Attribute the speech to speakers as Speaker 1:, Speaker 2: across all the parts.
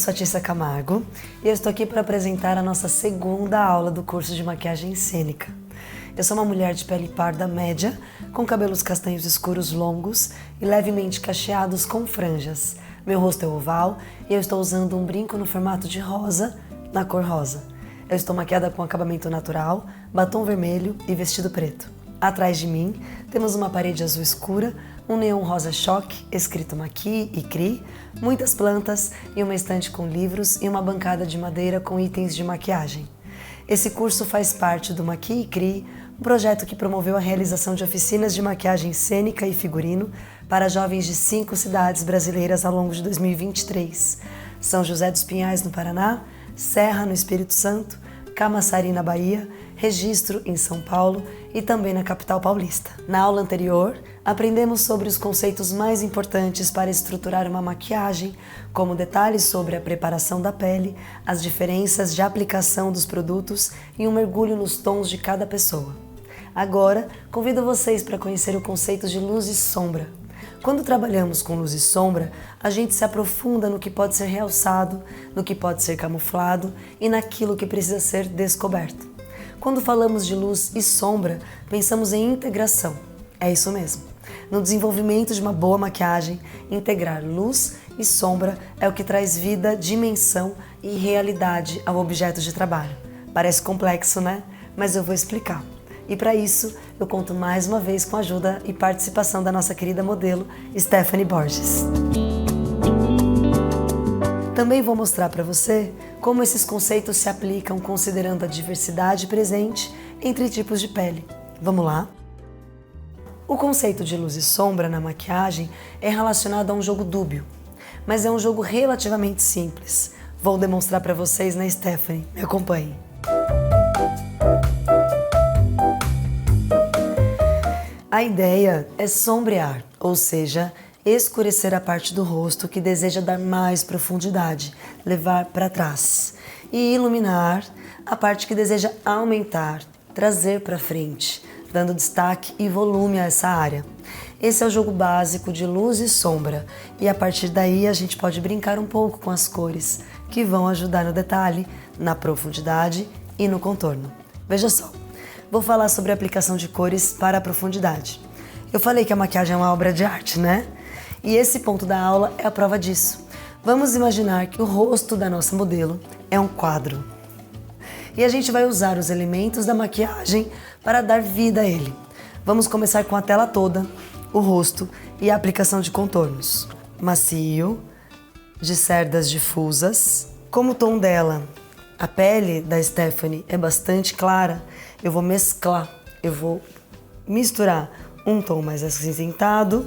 Speaker 1: sou a Tissa Camargo e eu estou aqui para apresentar a nossa segunda aula do curso de maquiagem cênica. Eu sou uma mulher de pele parda média, com cabelos castanhos escuros longos e levemente cacheados com franjas. Meu rosto é oval e eu estou usando um brinco no formato de rosa, na cor rosa. Eu estou maquiada com acabamento natural, batom vermelho e vestido preto. Atrás de mim temos uma parede azul escura, um neon rosa choque, escrito Maqui e Cri, muitas plantas e uma estante com livros e uma bancada de madeira com itens de maquiagem. Esse curso faz parte do Maqui e Cri, um projeto que promoveu a realização de oficinas de maquiagem cênica e figurino para jovens de 5 cidades brasileiras ao longo de 2023. São José dos Pinhais, no Paraná, Serra, no Espírito Santo, Camaçari, na Bahia, Registro, em São Paulo e também na capital paulista. Na aula anterior, aprendemos sobre os conceitos mais importantes para estruturar uma maquiagem, como detalhes sobre a preparação da pele, as diferenças de aplicação dos produtos e um mergulho nos tons de cada pessoa. Agora, convido vocês para conhecer o conceito de luz e sombra. Quando trabalhamos com luz e sombra, a gente se aprofunda no que pode ser realçado, no que pode ser camuflado e naquilo que precisa ser descoberto. Quando falamos de luz e sombra, pensamos em integração. É isso mesmo. No desenvolvimento de uma boa maquiagem, integrar luz e sombra é o que traz vida, dimensão e realidade ao objeto de trabalho. Parece complexo, né? Mas eu vou explicar. E para isso, eu conto mais uma vez com a ajuda e participação da nossa querida modelo, Stephanie Borges. Também vou mostrar para você como esses conceitos se aplicam considerando a diversidade presente entre tipos de pele. Vamos lá? O conceito de luz e sombra na maquiagem é relacionado a um jogo dúbio, mas é um jogo relativamente simples. Vou demonstrar para vocês na Stephanie. Me acompanhem. A ideia é sombrear, ou seja, escurecer a parte do rosto que deseja dar mais profundidade, levar para trás, e iluminar a parte que deseja aumentar, trazer para frente, dando destaque e volume a essa área. Esse é o jogo básico de luz e sombra, e a partir daí a gente pode brincar um pouco com as cores, que vão ajudar no detalhe, na profundidade e no contorno. Veja só. Vou falar sobre a aplicação de cores para a profundidade. Eu falei que a maquiagem é uma obra de arte, né? E esse ponto da aula é a prova disso. Vamos imaginar que o rosto da nossa modelo é um quadro. E a gente vai usar os elementos da maquiagem para dar vida a ele. Vamos começar com a tela toda, o rosto e a aplicação de contornos. Macio, de cerdas difusas. Como o tom dela, a pele da Stephanie é bastante clara, eu vou mesclar, eu vou misturar um tom mais acinzentado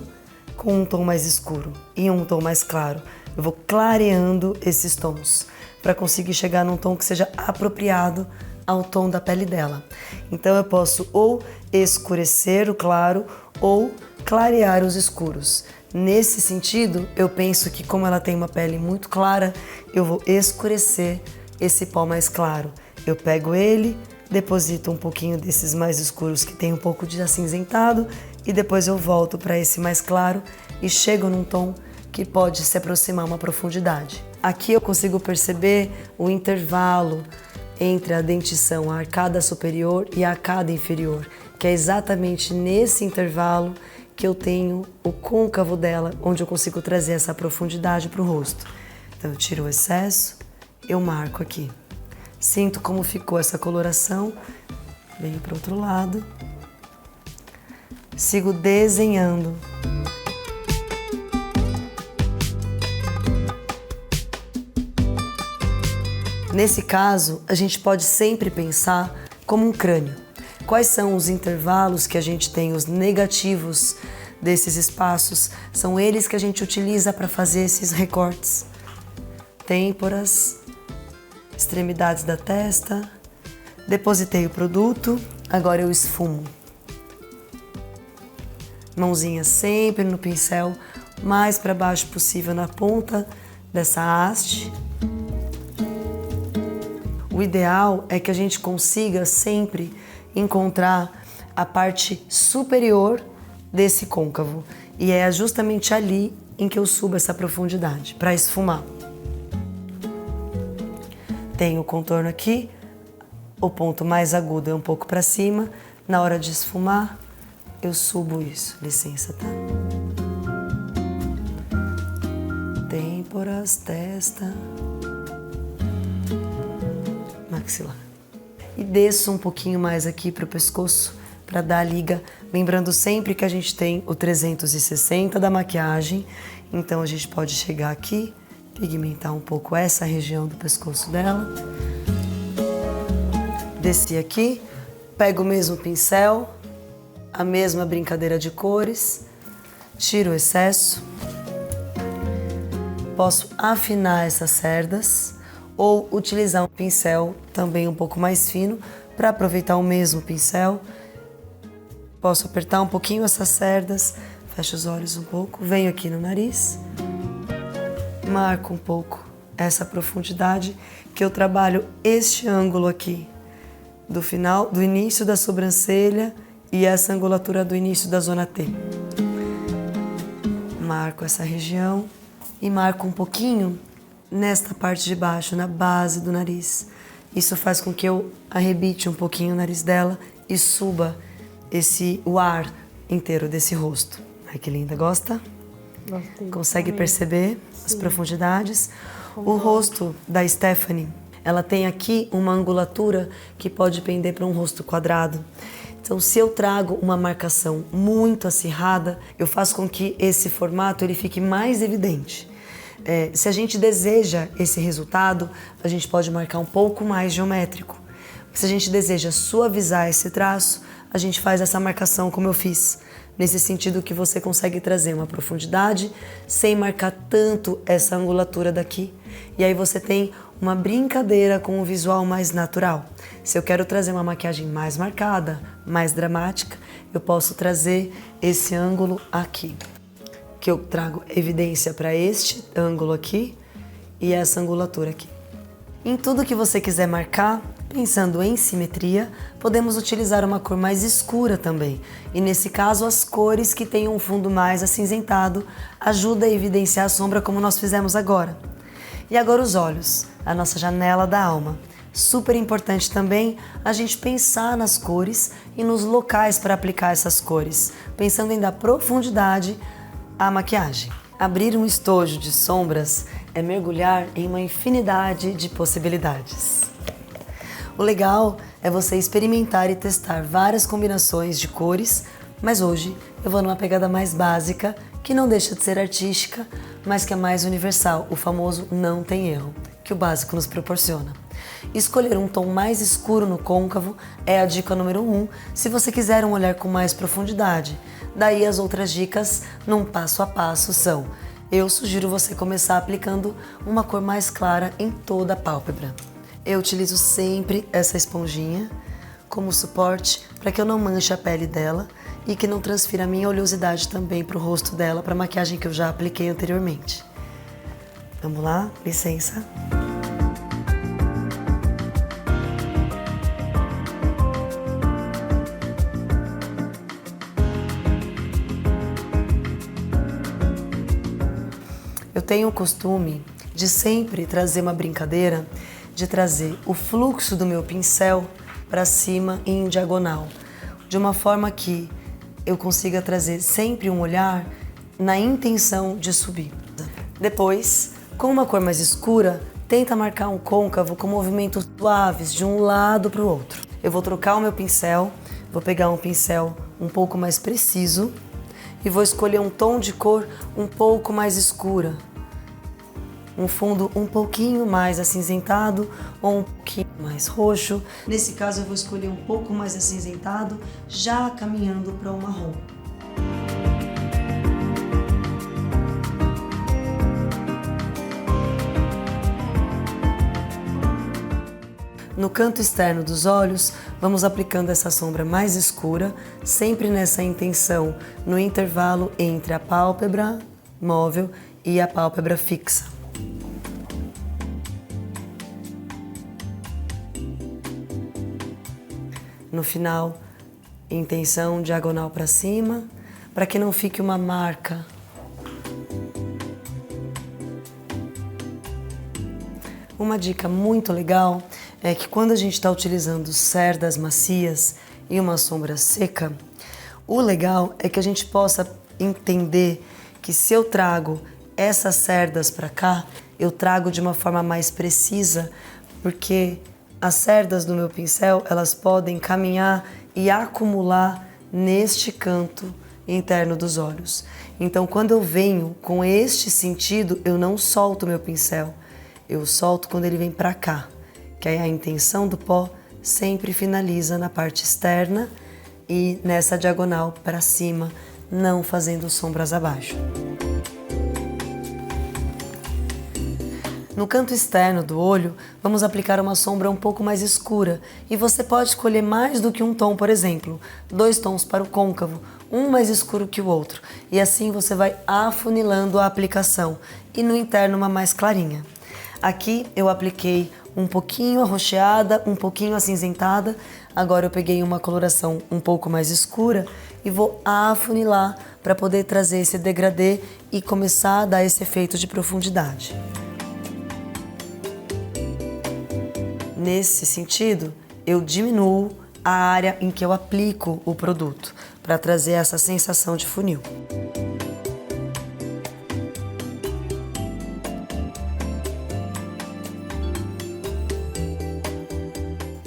Speaker 1: com um tom mais escuro e um tom mais claro. Eu vou clareando esses tons para conseguir chegar num tom que seja apropriado ao tom da pele dela. Então eu posso ou escurecer o claro ou clarear os escuros. Nesse sentido, eu penso que como ela tem uma pele muito clara, eu vou escurecer esse pó mais claro. Eu pego ele, deposito um pouquinho desses mais escuros que tem um pouco de acinzentado e depois eu volto para esse mais claro e chego num tom que pode se aproximar uma profundidade. Aqui eu consigo perceber o intervalo entre a dentição, a arcada superior e a arcada inferior, que é exatamente nesse intervalo que eu tenho o côncavo dela, onde eu consigo trazer essa profundidade para o rosto. Então eu tiro o excesso, eu marco aqui. Sinto como ficou essa coloração, venho para o outro lado, sigo desenhando. Nesse caso, a gente pode sempre pensar como um crânio. Quais são os intervalos que a gente tem, os negativos desses espaços? São eles que a gente utiliza para fazer esses recortes. Têmporas, extremidades da testa, depositei o produto, agora eu esfumo. Mãozinha sempre no pincel, mais para baixo possível na ponta dessa haste. O ideal é que a gente consiga sempre encontrar a parte superior desse côncavo e é justamente ali em que eu subo essa profundidade para esfumar. tem o contorno aqui, o ponto mais agudo é um pouco para cima. Na hora de esfumar, eu subo isso. Licença, tá? Têmporas, testa, maxilar. E desço um pouquinho mais aqui para o pescoço para dar a liga. Lembrando sempre que a gente tem o 360 da maquiagem. Então a gente pode chegar aqui, pigmentar um pouco essa região do pescoço dela. Desci aqui, pego o mesmo pincel, a mesma brincadeira de cores, tiro o excesso. Posso afinar essas cerdas ou utilizar um pincel também um pouco mais fino para aproveitar o mesmo pincel. Posso apertar um pouquinho essas cerdas, fecho os olhos um pouco, venho aqui no nariz, marco um pouco essa profundidade que eu trabalho este ângulo aqui do final, do início da sobrancelha e essa angulatura do início da zona T. Marco essa região e marco um pouquinho nesta parte de baixo, na base do nariz. Isso faz com que eu arrebite um pouquinho o nariz dela e suba o ar inteiro desse rosto. Ai, que linda, gosta?
Speaker 2: Gostei.
Speaker 1: Consegue perceber as profundidades? O rosto da Stephanie, ela tem aqui uma angulatura que pode pender para um rosto quadrado. Então, se eu trago uma marcação muito acirrada, eu faço com que esse formato ele fique mais evidente. Se a gente deseja esse resultado, a gente pode marcar um pouco mais geométrico. Se a gente deseja suavizar esse traço, a gente faz essa marcação como eu fiz. Nesse sentido que você consegue trazer uma profundidade sem marcar tanto essa angulatura daqui. E aí você tem uma brincadeira com um visual mais natural. Se eu quero trazer uma maquiagem mais marcada, mais dramática, eu posso trazer esse ângulo aqui. Que eu trago evidência para este ângulo aqui e essa angulatura aqui. Em tudo que você quiser marcar, pensando em simetria, podemos utilizar uma cor mais escura também. E nesse caso, as cores que têm um fundo mais acinzentado ajudam a evidenciar a sombra como nós fizemos agora. E agora os olhos, a nossa janela da alma. Super importante também a gente pensar nas cores e nos locais para aplicar essas cores, pensando em dar profundidade à maquiagem. Abrir um estojo de sombras é mergulhar em uma infinidade de possibilidades. O legal é você experimentar e testar várias combinações de cores, mas hoje eu vou numa pegada mais básica, que não deixa de ser artística, mas que é mais universal, o famoso não tem erro, que o básico nos proporciona. Escolher um tom mais escuro no côncavo é a dica número 1, se você quiser um olhar com mais profundidade. Daí as outras dicas, num passo a passo, são: eu sugiro você começar aplicando uma cor mais clara em toda a pálpebra. Eu utilizo sempre essa esponjinha como suporte para que eu não manche a pele dela e que não transfira a minha oleosidade também para o rosto dela, para a maquiagem que eu já apliquei anteriormente. Vamos lá? Licença. Eu tenho o costume de sempre trazer uma brincadeira, de trazer o fluxo do meu pincel para cima e em diagonal, de uma forma que eu consiga trazer sempre um olhar na intenção de subir. Depois, com uma cor mais escura, tenta marcar um côncavo com movimentos suaves de um lado para o outro. Eu vou trocar o meu pincel, vou pegar um pincel um pouco mais preciso e vou escolher um tom de cor um pouco mais escura. Um fundo um pouquinho mais acinzentado ou um pouquinho mais roxo. Nesse caso eu vou escolher um pouco mais acinzentado, já caminhando para o marrom. No canto externo dos olhos, vamos aplicando essa sombra mais escura, sempre nessa intenção, no intervalo entre a pálpebra móvel e a pálpebra fixa. No final, intenção diagonal para cima, para que não fique uma marca. Uma dica muito legal é que quando a gente está utilizando cerdas macias e uma sombra seca, o legal é que a gente possa entender que se eu trago essas cerdas para cá, eu trago de uma forma mais precisa, porque as cerdas do meu pincel, elas podem caminhar e acumular neste canto interno dos olhos. Então, quando eu venho com este sentido, eu não solto meu pincel, eu solto quando ele vem para cá, que aí a intenção do pó sempre finaliza na parte externa e nessa diagonal para cima, não fazendo sombras abaixo. No canto externo do olho, vamos aplicar uma sombra um pouco mais escura e você pode escolher mais do que um tom, por exemplo, 2 tons para o côncavo, um mais escuro que o outro, e assim você vai afunilando a aplicação e no interno uma mais clarinha. Aqui eu apliquei um pouquinho arroxeada, um pouquinho acinzentada, agora eu peguei uma coloração um pouco mais escura e vou afunilar para poder trazer esse degradê e começar a dar esse efeito de profundidade. Nesse sentido, eu diminuo a área em que eu aplico o produto, para trazer essa sensação de funil.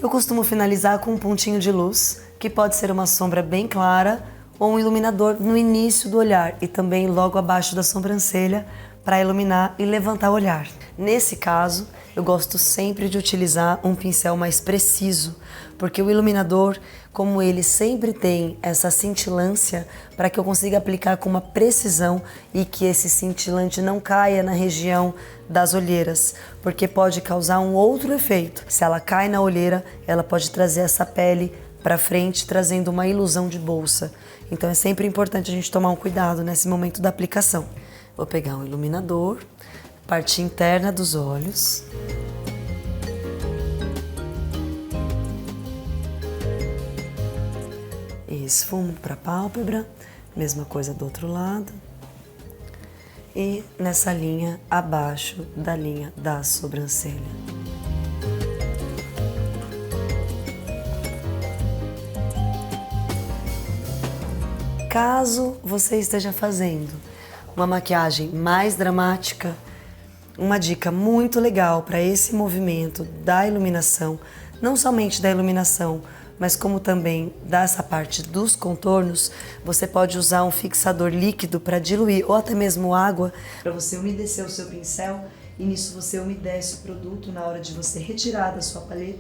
Speaker 1: Eu costumo finalizar com um pontinho de luz, que pode ser uma sombra bem clara ou um iluminador no início do olhar e também logo abaixo da sobrancelha para iluminar e levantar o olhar. Nesse caso, eu gosto sempre de utilizar um pincel mais preciso, porque o iluminador, como ele sempre tem essa cintilância, para que eu consiga aplicar com uma precisão e que esse cintilante não caia na região das olheiras, porque pode causar um outro efeito. Se ela cai na olheira, ela pode trazer essa pele para frente, trazendo uma ilusão de bolsa. Então é sempre importante a gente tomar um cuidado nesse momento da aplicação. Vou pegar um iluminador, parte interna dos olhos. Esfumo para a pálpebra, mesma coisa do outro lado. E nessa linha abaixo da linha da sobrancelha. Caso você esteja fazendo uma maquiagem mais dramática, uma dica muito legal para esse movimento da iluminação, não somente da iluminação, mas como também dessa parte dos contornos, você pode usar um fixador líquido para diluir ou até mesmo água, para você umedecer o seu pincel e nisso você umedece o produto na hora de você retirar da sua paleta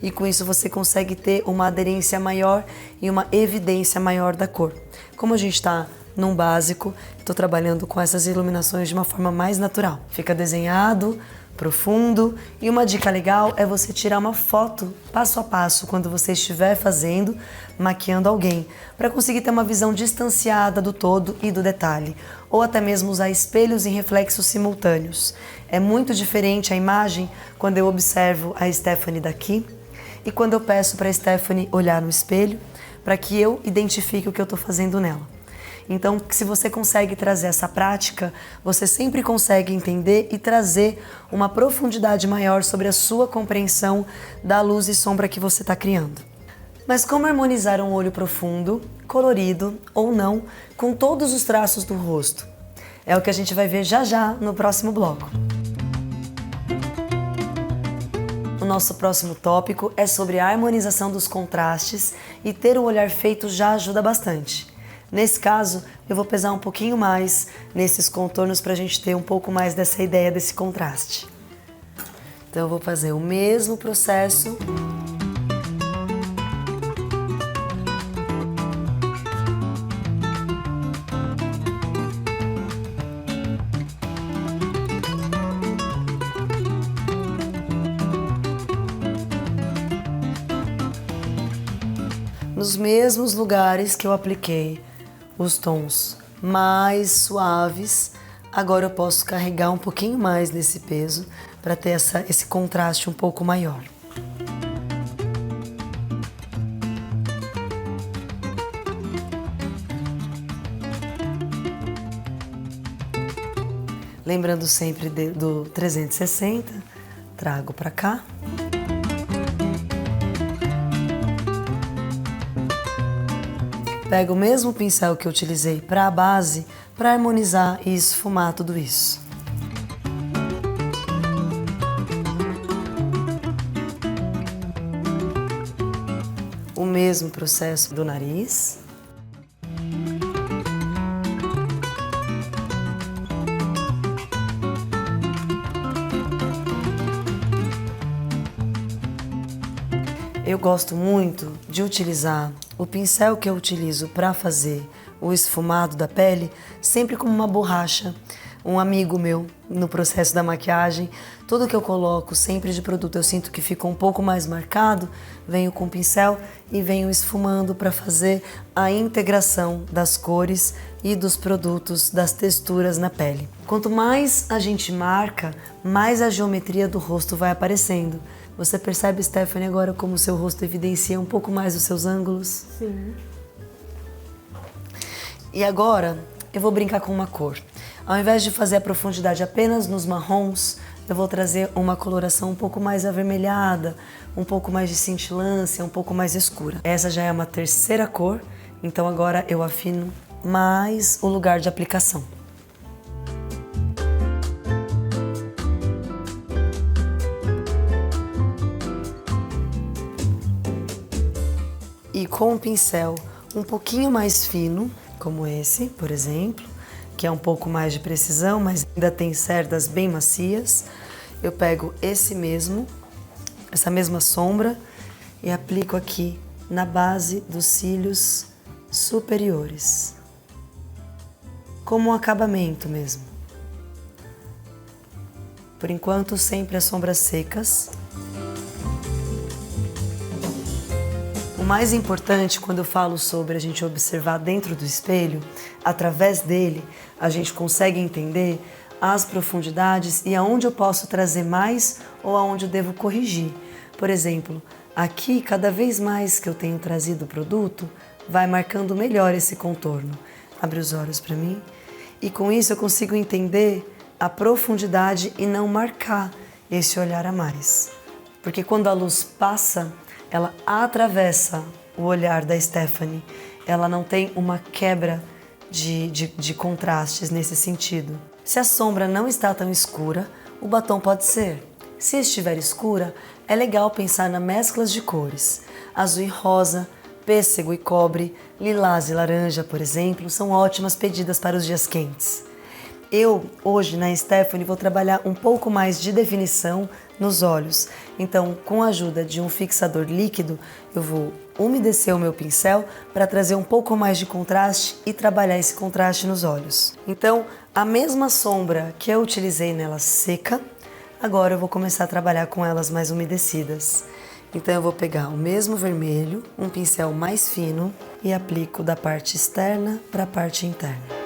Speaker 1: e com isso você consegue ter uma aderência maior e uma evidência maior da cor. Como a gente está num básico, estou trabalhando com essas iluminações de uma forma mais natural. Fica desenhado, profundo, e uma dica legal é você tirar uma foto passo a passo quando você estiver fazendo, maquiando alguém, para conseguir ter uma visão distanciada do todo e do detalhe, ou até mesmo usar espelhos e reflexos simultâneos. É muito diferente a imagem quando eu observo a Stephanie daqui e quando eu peço para a Stephanie olhar no espelho, para que eu identifique o que eu estou fazendo nela. Então, se você consegue trazer essa prática, você sempre consegue entender e trazer uma profundidade maior sobre a sua compreensão da luz e sombra que você está criando. Mas como harmonizar um olho profundo, colorido ou não, com todos os traços do rosto? É o que a gente vai ver já já no próximo bloco. O nosso próximo tópico é sobre a harmonização dos contrastes e ter um olhar feito já ajuda bastante. Nesse caso, eu vou pesar um pouquinho mais nesses contornos para a gente ter um pouco mais dessa ideia desse contraste. Então eu vou fazer o mesmo processo. Nos mesmos lugares que eu apliquei os tons mais suaves, agora eu posso carregar um pouquinho mais nesse peso para ter esse contraste um pouco maior. Lembrando sempre do 360, Trago para cá. Pego o mesmo pincel que eu utilizei para a base para harmonizar e esfumar tudo isso. O mesmo processo do nariz. Eu gosto muito de utilizar o pincel que eu utilizo para fazer o esfumado da pele sempre como uma borracha. Um amigo meu, no processo da maquiagem, tudo que eu coloco sempre de produto eu sinto que fica um pouco mais marcado, venho com o pincel e venho esfumando para fazer a integração das cores e dos produtos, das texturas na pele. Quanto mais a gente marca, mais a geometria do rosto vai aparecendo. Você percebe, Stephanie, agora como o seu rosto evidencia um pouco mais os seus ângulos?
Speaker 2: Sim.
Speaker 1: E agora eu vou brincar com uma cor. Ao invés de fazer a profundidade apenas nos marrons, eu vou trazer uma coloração um pouco mais avermelhada, um pouco mais de cintilância, um pouco mais escura. Essa já é uma terceira cor, então agora eu afino mais o lugar de aplicação. E com um pincel um pouquinho mais fino, como esse, por exemplo, que é um pouco mais de precisão, mas ainda tem cerdas bem macias, eu pego essa mesma sombra e aplico aqui na base dos cílios superiores, como um acabamento mesmo. Por enquanto, sempre as sombras secas. O mais importante quando eu falo sobre a gente observar dentro do espelho, através dele, a gente consegue entender as profundidades e aonde eu posso trazer mais ou aonde eu devo corrigir. Por exemplo, aqui, cada vez mais que eu tenho trazido o produto, vai marcando melhor esse contorno. Abre os olhos para mim. E com isso eu consigo entender a profundidade e não marcar esse olhar a mais. Porque quando a luz passa, ela atravessa o olhar da Stephanie. Ela não tem uma quebra de contrastes nesse sentido. Se a sombra não está tão escura, o batom pode ser. Se estiver escura, é legal pensar nas mesclas de cores. Azul e rosa, pêssego e cobre, lilás e laranja, por exemplo, são ótimas pedidas para os dias quentes. Eu, hoje, na Stephanie, vou trabalhar um pouco mais de definição nos olhos. Então, com a ajuda de um fixador líquido, eu vou umedecer o meu pincel para trazer um pouco mais de contraste e trabalhar esse contraste nos olhos. Então, a mesma sombra que eu utilizei nela seca, agora eu vou começar a trabalhar com elas mais umedecidas. Então, eu vou pegar o mesmo vermelho, um pincel mais fino e aplico da parte externa para a parte interna.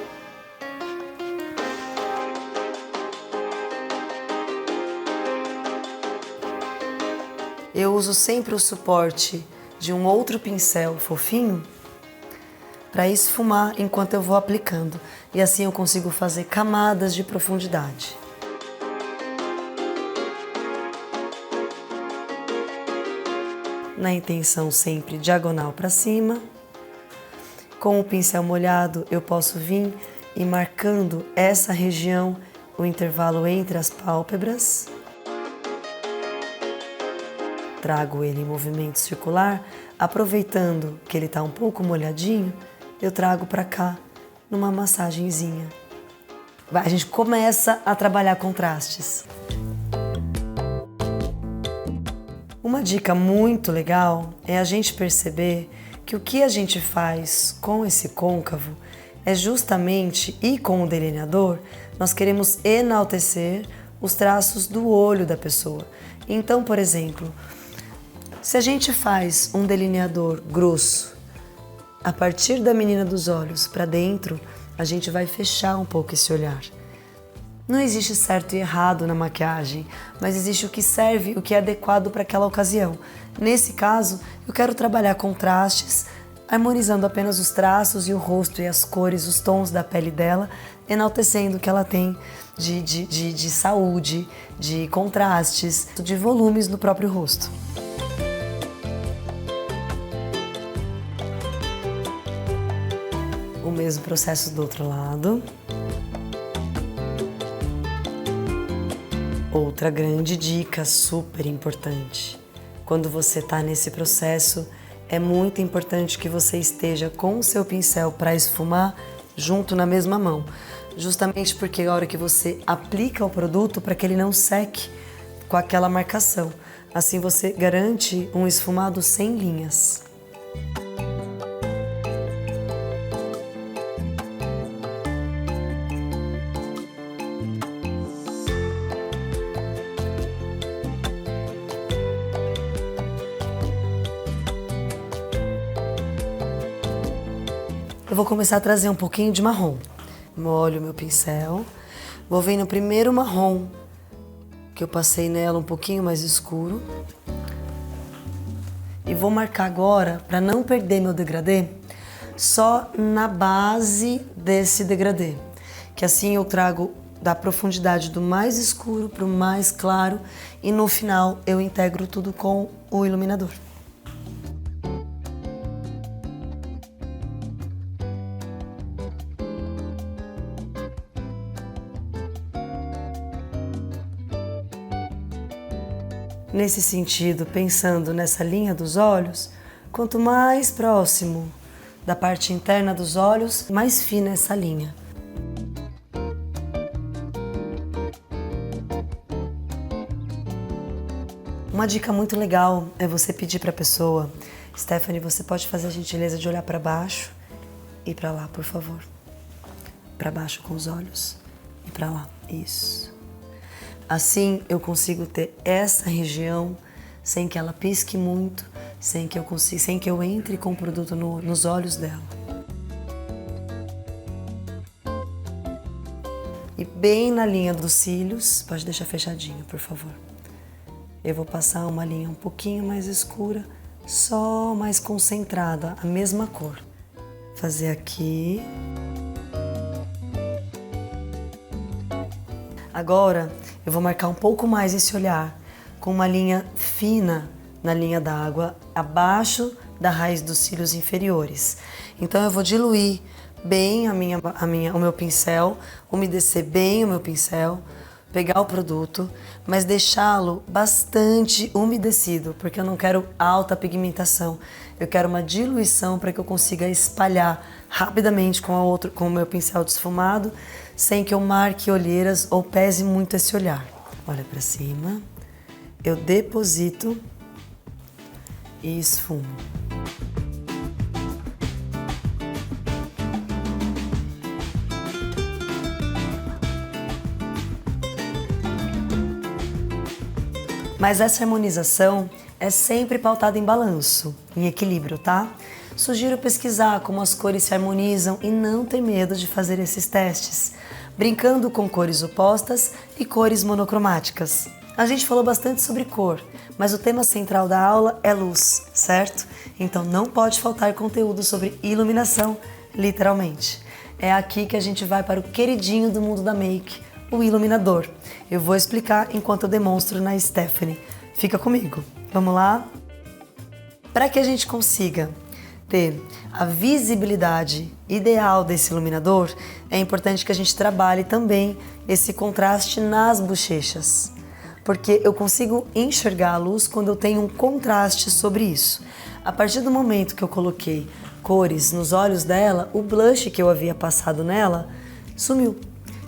Speaker 1: Eu uso sempre o suporte de um outro pincel fofinho para esfumar enquanto eu vou aplicando. E assim eu consigo fazer camadas de profundidade. Na intenção sempre diagonal para cima. Com o pincel molhado eu posso vir e marcando essa região, o intervalo entre as pálpebras. Trago ele em movimento circular, aproveitando que ele está um pouco molhadinho, eu trago para cá numa massagenzinha. A gente começa a trabalhar contrastes. Uma dica muito legal é a gente perceber que o que a gente faz com esse côncavo é justamente, e com o delineador, nós queremos enaltecer os traços do olho da pessoa. Então, por exemplo, se a gente faz um delineador grosso, a partir da menina dos olhos para dentro, a gente vai fechar um pouco esse olhar. Não existe certo e errado na maquiagem, mas existe o que serve, o que é adequado para aquela ocasião. Nesse caso, eu quero trabalhar contrastes harmonizando apenas os traços e o rosto e as cores, os tons da pele dela, enaltecendo o que ela tem de saúde, de contrastes, de volumes no próprio rosto. O mesmo processo do outro lado. Outra grande dica super importante. Quando você está nesse processo, é muito importante que você esteja com o seu pincel para esfumar junto na mesma mão. Justamente porque a hora que você aplica o produto, para que ele não seque com aquela marcação. Assim você garante um esfumado sem linhas. Eu vou começar a trazer um pouquinho de marrom. Molho meu pincel, vou vir no primeiro marrom, que eu passei nela um pouquinho mais escuro. E vou marcar agora, para não perder meu degradê, só na base desse degradê. Que assim eu trago da profundidade do mais escuro para o mais claro e no final eu integro tudo com o iluminador. Nesse sentido, pensando nessa linha dos olhos, quanto mais próximo da parte interna dos olhos, mais fina essa linha. Uma dica muito legal é você pedir para a pessoa: Stephanie, você pode fazer a gentileza de olhar para baixo e para lá, por favor. Para baixo com os olhos e para lá. Isso. Assim eu consigo ter essa região sem que ela pisque muito, sem que eu entre com o produto nos olhos dela. E bem na linha dos cílios, pode deixar fechadinho, por favor. Eu vou passar uma linha um pouquinho mais escura, só mais concentrada, a mesma cor. Fazer aqui. Agora eu vou marcar um pouco mais esse olhar, com uma linha fina na linha d'água, abaixo da raiz dos cílios inferiores. Então eu vou diluir bem o meu pincel, umedecer bem o meu pincel, pegar o produto, mas deixá-lo bastante umedecido, porque eu não quero alta pigmentação. Eu quero uma diluição para que eu consiga espalhar rapidamente com o meu pincel desfumado, sem que eu marque olheiras ou pese muito esse olhar. Olha para cima, eu deposito e esfumo. Mas essa harmonização é sempre pautada em balanço, em equilíbrio, tá? Sugiro pesquisar como as cores se harmonizam e não ter medo de fazer esses testes, brincando com cores opostas e cores monocromáticas. A gente falou bastante sobre cor, mas o tema central da aula é luz, certo? Então não pode faltar conteúdo sobre iluminação, literalmente. É aqui que a gente vai para o queridinho do mundo da make, o iluminador. Eu vou explicar enquanto eu demonstro na Stephanie. Fica comigo. Vamos lá? Para que a gente consiga ter a visibilidade ideal desse iluminador, é importante que a gente trabalhe também esse contraste nas bochechas, porque eu consigo enxergar a luz quando eu tenho um contraste sobre isso. A partir do momento que eu coloquei cores nos olhos dela, o blush que eu havia passado nela sumiu.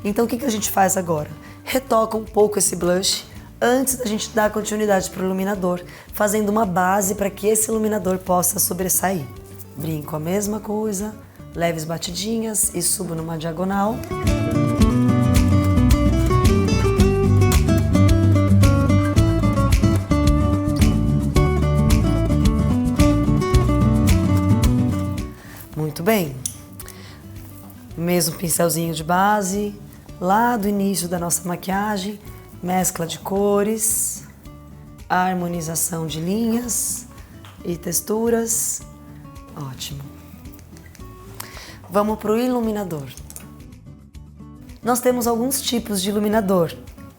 Speaker 1: Então o que a gente faz agora? Retoca um pouco esse blush antes da gente dar continuidade para o iluminador, fazendo uma base para que esse iluminador possa sobressair. Brinco a mesma coisa, leves batidinhas e subo numa diagonal. Muito bem. Mesmo pincelzinho de base, lá do início da nossa maquiagem, mescla de cores, harmonização de linhas e texturas, Ótimo. Vamos para o iluminador. Nós temos alguns tipos de iluminador,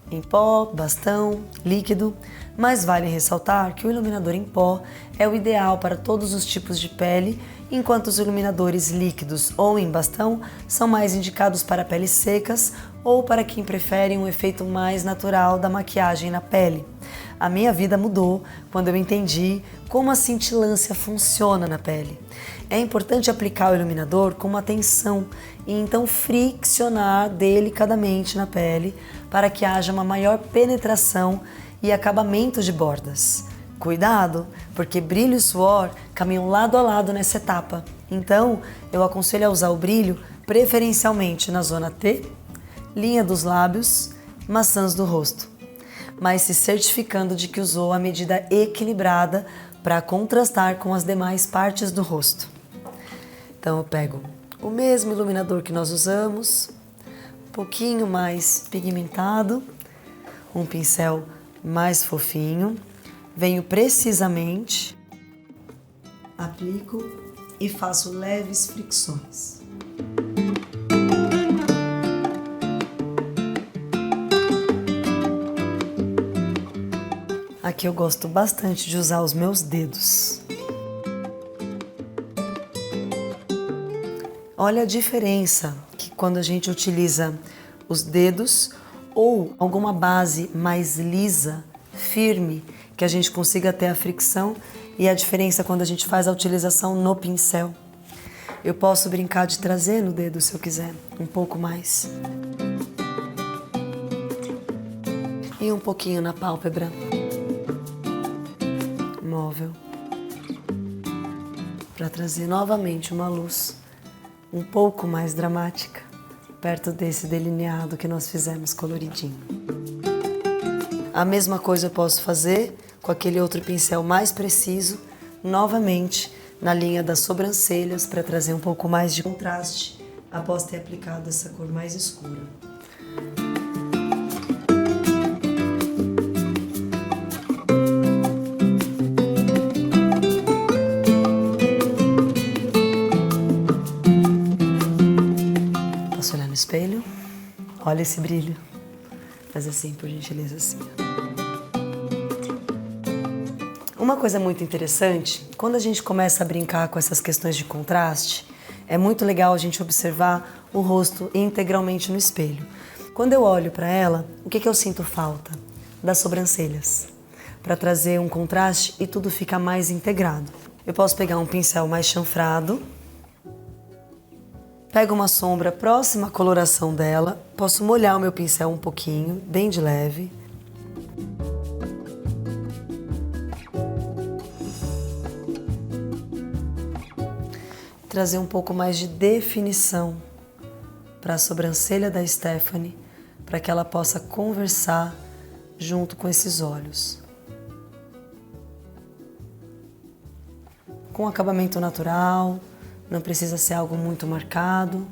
Speaker 1: em pó, bastão, líquido, mas vale ressaltar que o iluminador em pó é o ideal para todos os tipos de pele, enquanto os iluminadores líquidos ou em bastão são mais indicados para peles secas ou para quem prefere um efeito mais natural da maquiagem na pele. A minha vida mudou quando eu entendi como a cintilância funciona na pele. É importante aplicar o iluminador com atenção e então friccionar delicadamente na pele para que haja uma maior penetração e acabamento de bordas. Cuidado, porque brilho e suor caminham lado a lado nessa etapa. Então, eu aconselho a usar o brilho preferencialmente na zona T, linha dos lábios, maçãs do rosto, mas se certificando de que usou a medida equilibrada para contrastar com as demais partes do rosto. Então eu pego o mesmo iluminador que nós usamos, um pouquinho mais pigmentado, um pincel mais fofinho, venho precisamente, aplico e faço leves fricções. Aqui eu gosto bastante de usar os meus dedos. Olha a diferença que quando a gente utiliza os dedos ou alguma base mais lisa, firme, que a gente consiga ter a fricção, e a diferença quando a gente faz a utilização no pincel. Eu posso brincar de trazer no dedo se eu quiser, um pouco mais. E um pouquinho na pálpebra móvel, para trazer novamente uma luz um pouco mais dramática, perto desse delineado que nós fizemos coloridinho. A mesma coisa eu posso fazer com aquele outro pincel mais preciso, novamente na linha das sobrancelhas, para trazer um pouco mais de contraste, após ter aplicado essa cor mais escura. Posso olhar no espelho? Olha esse brilho. Faz assim, por gentileza, assim. Uma coisa muito interessante, quando a gente começa a brincar com essas questões de contraste, é muito legal a gente observar o rosto integralmente no espelho. Quando eu olho para ela, o que eu sinto falta? Das sobrancelhas, para trazer um contraste e tudo fica mais integrado. Eu posso pegar um pincel mais chanfrado, pego uma sombra próxima à coloração dela, posso molhar o meu pincel um pouquinho, bem de leve. Trazer um pouco mais de definição para a sobrancelha da Stephanie, para que ela possa conversar junto com esses olhos. Com acabamento natural, não precisa ser algo muito marcado,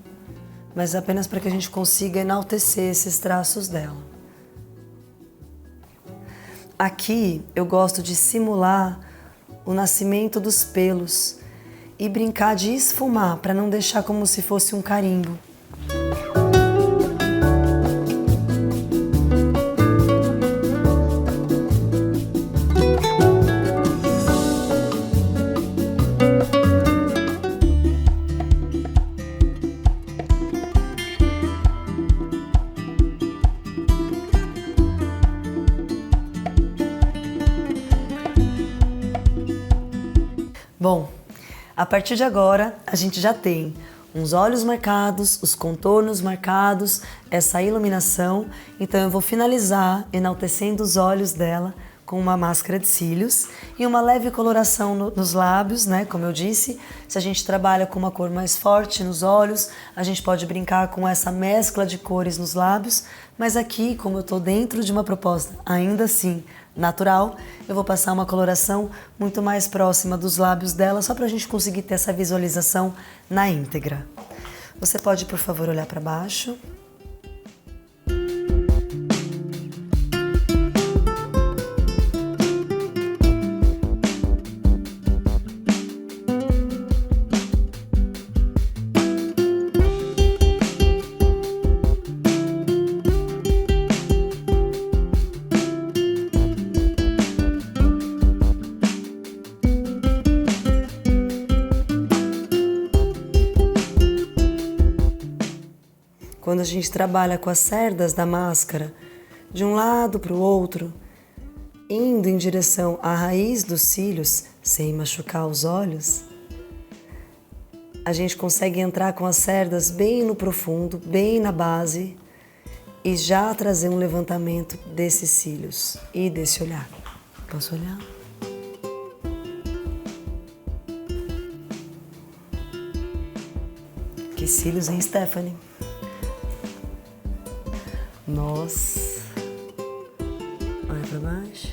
Speaker 1: mas apenas para que a gente consiga enaltecer esses traços dela. Aqui eu gosto de simular o nascimento dos pelos e brincar de esfumar, para não deixar como se fosse um carimbo. Bom, a partir de agora, a gente já tem uns olhos marcados, os contornos marcados, essa iluminação. Então eu vou finalizar enaltecendo os olhos dela com uma máscara de cílios e uma leve coloração nos lábios, né? Como eu disse, se a gente trabalha com uma cor mais forte nos olhos, a gente pode brincar com essa mescla de cores nos lábios, mas aqui, como eu estou dentro de uma proposta ainda assim natural, eu vou passar uma coloração muito mais próxima dos lábios dela, só para a gente conseguir ter essa visualização na íntegra. Você pode, por favor, olhar para baixo. quando a gente trabalha com as cerdas da máscara de um lado para o outro, indo em direção à raiz dos cílios, sem machucar os olhos, a gente consegue entrar com as cerdas bem no profundo, bem na base, e já trazer um levantamento desses cílios e desse olhar. Posso olhar? Que cílios, hein, Stephanie? Nossa. Olha pra baixo.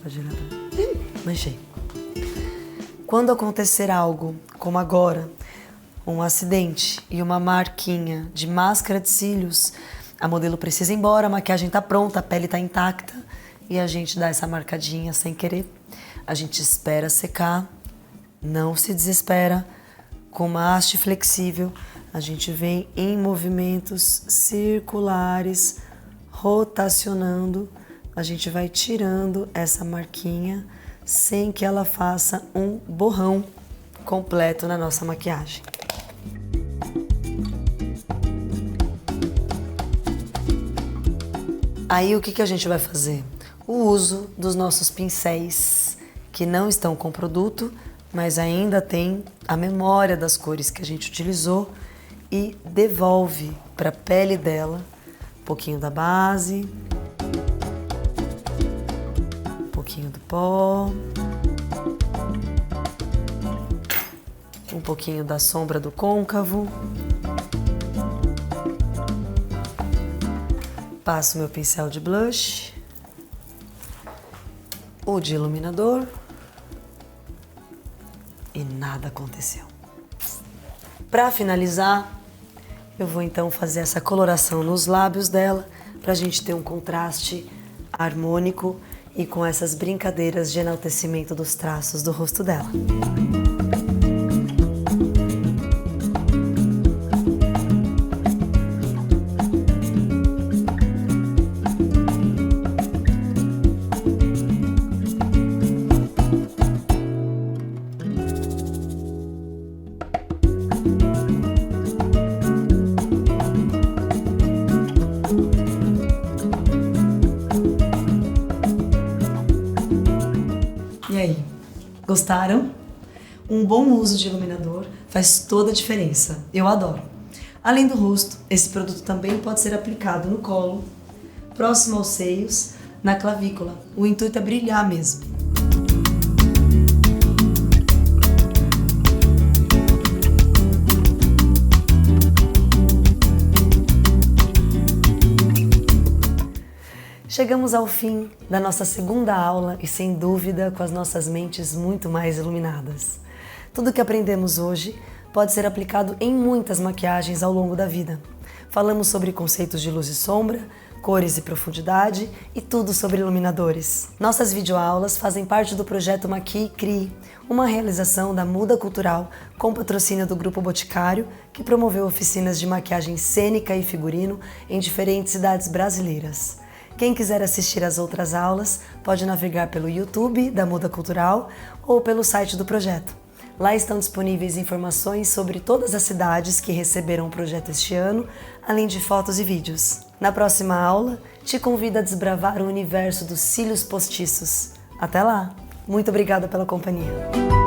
Speaker 1: Pode olhar pra baixo. Manchei. Quando acontecer algo, como agora, um acidente e uma marquinha de máscara de cílios, a modelo precisa ir embora, a maquiagem tá pronta, a pele tá intacta e a gente dá essa marcadinha sem querer. A gente espera secar, não se desespera, com uma haste flexível, a gente vem em movimentos circulares, rotacionando, a gente vai tirando essa marquinha sem que ela faça um borrão completo na nossa maquiagem. Aí o que a gente vai fazer? O uso dos nossos pincéis, que não estão com produto, mas ainda tem a memória das cores que a gente utilizou e devolve para a pele dela um pouquinho da base, um pouquinho do pó, um pouquinho da sombra do côncavo. Passo meu pincel de blush, o de iluminador e nada aconteceu. Para finalizar, eu vou então fazer essa coloração nos lábios dela para a gente ter um contraste harmônico e com essas brincadeiras de enaltecimento dos traços do rosto dela. E aí, gostaram? Um bom uso de iluminador faz toda a diferença. Eu adoro. Além do rosto, esse produto também pode ser aplicado no colo, próximo aos seios, na clavícula. O intuito é brilhar mesmo. Chegamos ao fim da nossa segunda aula e, sem dúvida, com as nossas mentes muito mais iluminadas. Tudo que aprendemos hoje pode ser aplicado em muitas maquiagens ao longo da vida. Falamos sobre conceitos de luz e sombra, cores e profundidade e tudo sobre iluminadores. Nossas videoaulas fazem parte do projeto Maqui e Crie, uma realização da Muda Cultural com patrocínio do Grupo Boticário, que promoveu oficinas de maquiagem cênica e figurino em diferentes cidades brasileiras. Quem quiser assistir às outras aulas pode navegar pelo YouTube da Muda Cultural ou pelo site do projeto. Lá estão disponíveis informações sobre todas as cidades que receberam o projeto este ano, além de fotos e vídeos. Na próxima aula, te convido a desbravar o universo dos cílios postiços. Até lá! Muito obrigada pela companhia!